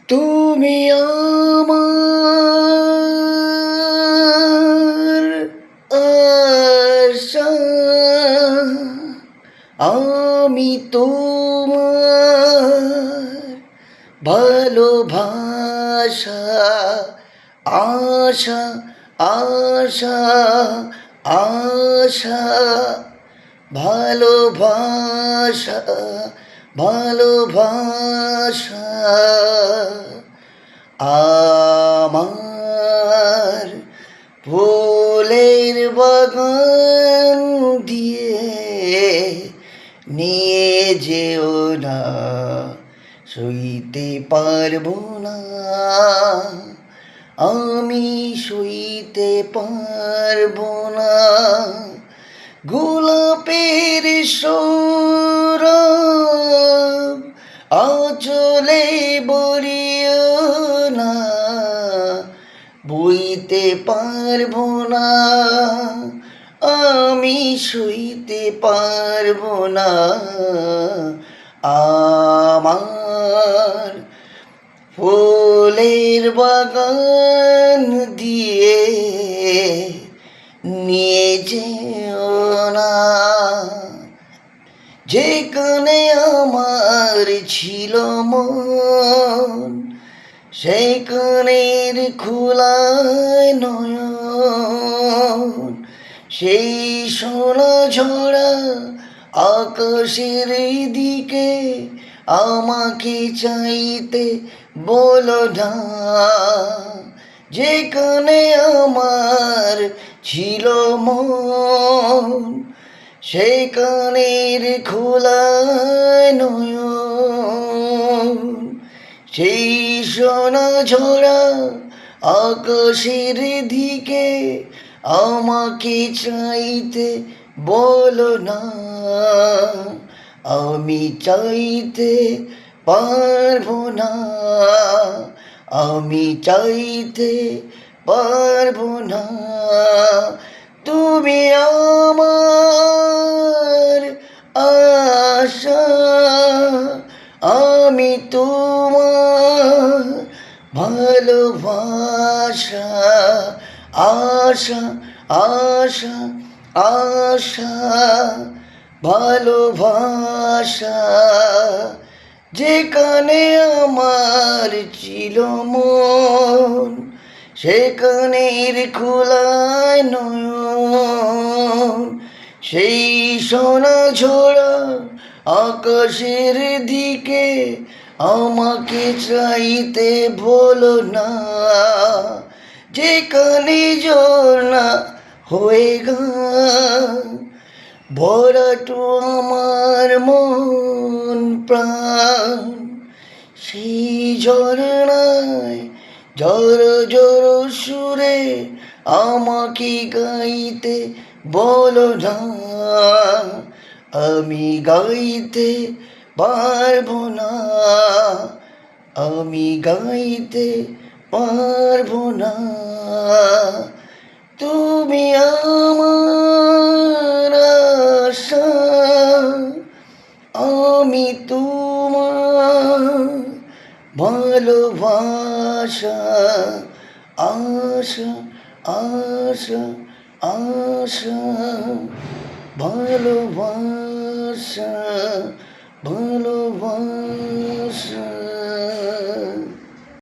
তুমি আমার আশা, আমি তোমার ভালোবাসা। আশা আশা আশা, ভালোবাসা ভালোবাসা। আমার ফুলের বাগান দিয়ে নিয়ে যেও না, সইতে পারবো না, আমি সইতে পারবো না। গোলাপের সৌরভ আঁচলে বরিও না, বইতে পারবো না, আমি সইতে পারবো না। আমার ফুলের বাগান দিয়ে নিয়ে যেও না, যেখানে আমার ছিল মন, সেইখানের খোলায় নয়ন, সেই সোনা ঝরা আকাশের দিকে আমাকে চাইতে বলো না। যেখানে আমার ছিল মন, সেইখানের খোলায় নয়ন, সেই সোনা ঝরা আকাশের দিকে আমাকে চাইতে বলো না। আমি চাইতে পারবো না, আমি চাইতে পারবো না। তুমি আমার আশা, আমি তোমার ভালোবাসা। আশা আশা আশা, ভালোবাসা। যেখানে আমার ছিল মন, সেখানের খোলায় নয়ন, সেই সোনা ঝরা আকাশের দিকে আমাকে চাইতে বলো না। যেখানে ঝর্ণা হয়ে গান ভরাটো আমার মন প্রাণ, সেই ঝরনায় জর জর সুরে আমাকে গাইতে বলো না। আমি গাইতে পারবো না, আমি গাইতে পারবো না। তুমি আমার আশা, আমি তোমার ভালোবাসা। আশা আশা আশা, ভালোবাসা ভালোবাসা।